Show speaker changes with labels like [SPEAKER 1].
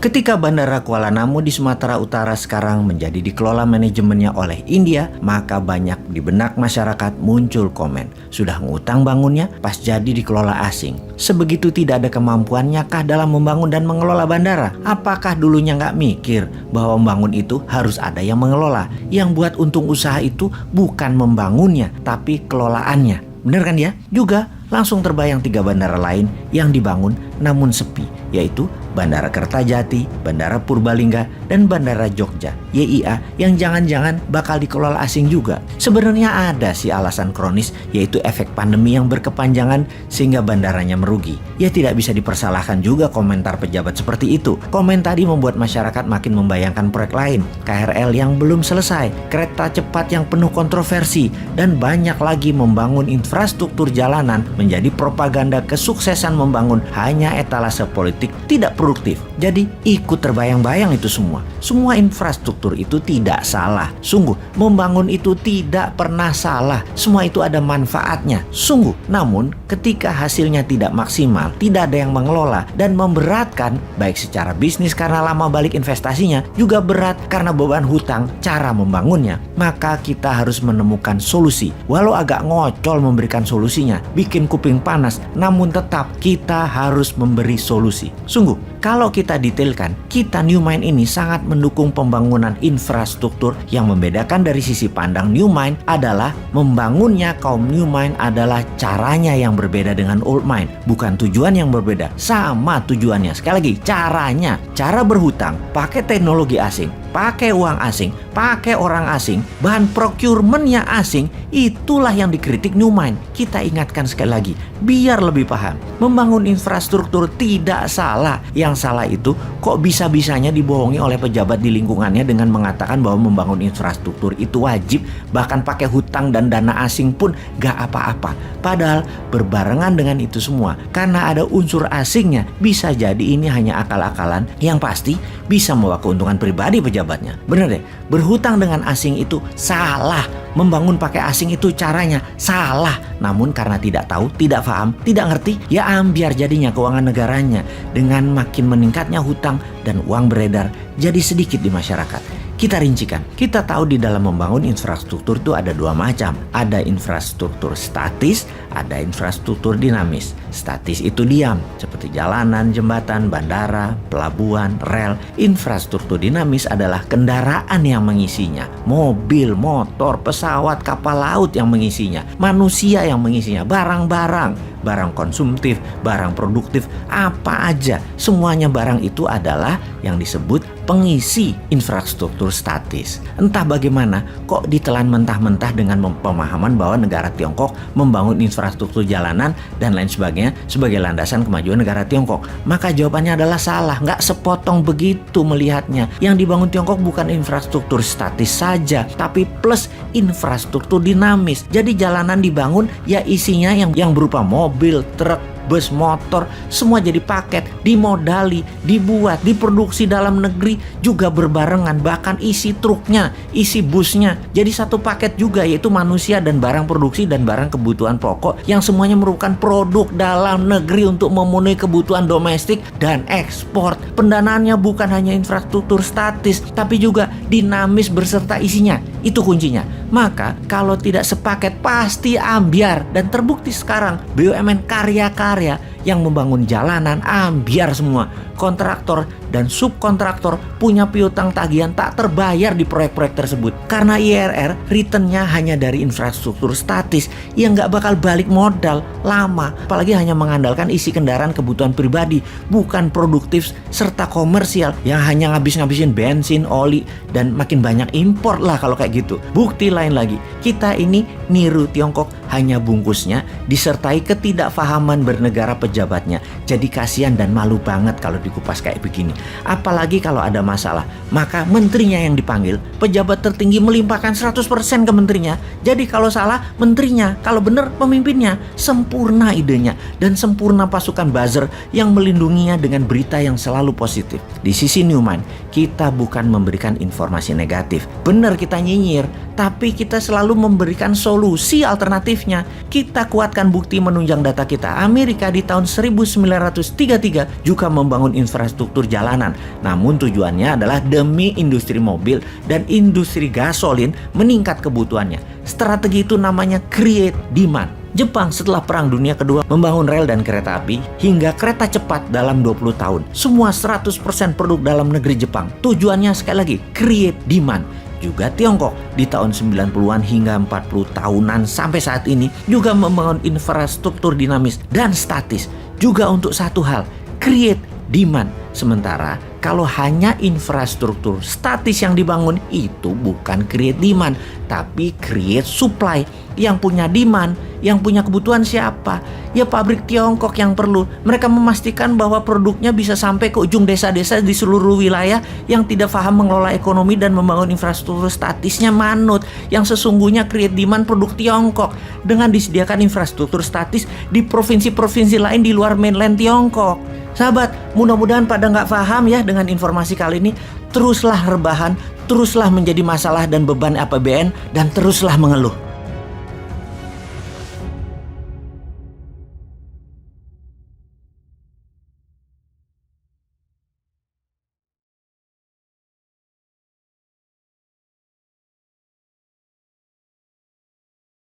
[SPEAKER 1] Ketika Bandara Kuala Namu di Sumatera Utara sekarang menjadi dikelola manajemennya oleh India, maka banyak di benak masyarakat muncul komen, sudah ngutang bangunnya pas jadi dikelola asing. Sebegitu tidak ada kemampuannya kah dalam membangun dan mengelola bandara? Apakah dulunya nggak mikir bahwa membangun itu harus ada yang mengelola? Yang buat untung usaha itu bukan membangunnya, tapi kelolaannya. Bener kan ya? Juga langsung terbayang 3 bandara lain yang dibangun namun sepi, yaitu Bandara Kertajati, Bandara Purbalingga, dan Bandara Jogja, YIA, yang jangan-jangan bakal dikelola asing juga. Sebenarnya ada sih alasan kronis, yaitu efek pandemi yang berkepanjangan sehingga bandaranya merugi. Ya tidak bisa dipersalahkan juga komentar pejabat seperti itu. Komen tadi membuat masyarakat makin membayangkan proyek lain, KRL yang belum selesai, kereta cepat yang penuh kontroversi, dan banyak lagi membangun infrastruktur jalanan menjadi propaganda kesuksesan membangun hanya etalase politik tidak produktif. Jadi ikut terbayang-bayang itu semua. Semua infrastruktur itu tidak salah. Sungguh, membangun itu tidak pernah salah. Semua itu ada manfaatnya. Sungguh. Namun, ketika hasilnya tidak maksimal, tidak ada yang mengelola, dan memberatkan, baik secara bisnis karena lama balik investasinya, juga berat karena beban hutang cara membangunnya, maka kita harus menemukan solusi. Walau agak ngocol memberikan solusinya, bikin kuping panas, namun tetap kita harus memberi solusi. Sungguh, kalau kita detailkan, kita New Mind ini sangat mendukung pembangunan infrastruktur. Yang membedakan dari sisi pandang New Mind adalah membangunnya kaum New Mind adalah caranya yang berbeda dengan Old Mind. Bukan tujuan yang berbeda, sama tujuannya. Sekali lagi, caranya. Cara berhutang, pakai teknologi asing, pakai uang asing, pakai orang asing, bahan procurementnya asing, itulah yang dikritik New Mind. Kita ingatkan sekali lagi, biar lebih paham. Membangun infrastruktur tidak salah. Yang salah itu kok bisa-bisanya dibohongi oleh pejabat di lingkungannya dengan mengatakan bahwa membangun infrastruktur itu wajib, bahkan pakai hutang dan dana asing pun gak apa-apa. Padahal berbarengan dengan itu semua, karena ada unsur asingnya, bisa jadi ini hanya akal-akalan yang pasti bisa membawa keuntungan pribadi pejabatnya. Bener deh, berhutang dengan asing itu salah. Membangun pakai asing itu caranya salah. Namun karena tidak tahu, tidak paham, tidak ngerti, ya ambiar jadinya keuangan negaranya. Dengan makin meningkatnya hutang dan uang beredar jadi sedikit di masyarakat. Kita rincikan, kita tahu di dalam membangun infrastruktur itu ada 2 macam. Ada infrastruktur statis, ada infrastruktur dinamis. Statis itu diam, seperti jalanan, jembatan, bandara, pelabuhan, rel. Infrastruktur dinamis adalah kendaraan yang mengisinya. Mobil, motor, pesawat, kapal laut yang mengisinya. Manusia yang mengisinya, barang-barang. Barang konsumtif, barang produktif, apa aja. Semuanya barang itu adalah yang disebut pengisi infrastruktur statis. Entah bagaimana kok ditelan mentah-mentah dengan pemahaman bahwa negara Tiongkok membangun infrastruktur jalanan dan lain sebagainya sebagai landasan kemajuan negara Tiongkok. Maka jawabannya adalah salah, nggak sepotong begitu melihatnya. Yang dibangun Tiongkok bukan infrastruktur statis saja, tapi plus infrastruktur dinamis. Jadi jalanan dibangun ya isinya yang berupa mobil, truk, bus, motor, semua jadi paket, dimodali, dibuat, diproduksi dalam negeri juga berbarengan, bahkan isi truknya, isi busnya jadi satu paket juga, yaitu manusia dan barang produksi dan barang kebutuhan pokok yang semuanya merupakan produk dalam negeri untuk memenuhi kebutuhan domestik dan ekspor. Pendanaannya bukan hanya infrastruktur statis, tapi juga dinamis berserta isinya. Itu kuncinya. Maka kalau tidak sepaket pasti ambiar, dan terbukti sekarang BUMN karya-karya yang membangun jalanan ambiar semua. Kontraktor dan subkontraktor punya piutang tagihan tak terbayar di proyek-proyek tersebut. Karena IRR returnnya hanya dari infrastruktur statis yang gak bakal balik modal lama. Apalagi hanya mengandalkan isi kendaraan kebutuhan pribadi, bukan produktif serta komersial yang hanya ngabis-ngabisin bensin, oli, dan makin banyak impor lah kalau kayak gitu. Bukti lain lagi, kita ini niru Tiongkok hanya bungkusnya disertai ketidakfahaman bernegara pejabatnya. Jadi kasihan dan malu banget kalau dikupas kayak begini. Apalagi kalau ada masalah, maka menterinya yang dipanggil, pejabat tertinggi melimpahkan 100% ke menterinya. Jadi kalau salah menterinya, kalau benar pemimpinnya. Sempurna idenya dan sempurna pasukan buzzer yang melindunginya dengan berita yang selalu positif. Di sisi New Mind, kita bukan memberikan informasi negatif. Benar kita nyinyir, tapi kita selalu memberikan solusi alternatifnya. Kita kuatkan bukti menunjang data kita. Amerika di tahun tahun 1933 juga membangun infrastruktur jalanan. Namun tujuannya adalah demi industri mobil dan industri gasolin meningkat kebutuhannya. Strategi itu namanya create demand. Jepang setelah Perang Dunia Kedua membangun rel dan kereta api hingga kereta cepat dalam 20 tahun. Semua 100% produk dalam negeri Jepang. Tujuannya sekali lagi, create demand. Juga Tiongkok di tahun 90-an hingga 40 tahunan sampai saat ini juga membangun infrastruktur dinamis dan statis. Juga untuk satu hal, create demand. Sementara kalau hanya infrastruktur statis yang dibangun itu bukan create demand, tapi create supply. Yang punya demand, yang punya kebutuhan siapa? Ya pabrik Tiongkok yang perlu. Mereka memastikan bahwa produknya bisa sampai ke ujung desa-desa di seluruh wilayah. Yang tidak paham mengelola ekonomi dan membangun infrastruktur statisnya manut. Yang sesungguhnya create demand produk Tiongkok dengan disediakan infrastruktur statis di provinsi-provinsi lain di luar mainland Tiongkok. Sahabat, mudah-mudahan pada nggak paham ya dengan informasi kali ini. Teruslah rebahan, teruslah menjadi masalah dan beban APBN, dan teruslah mengeluh.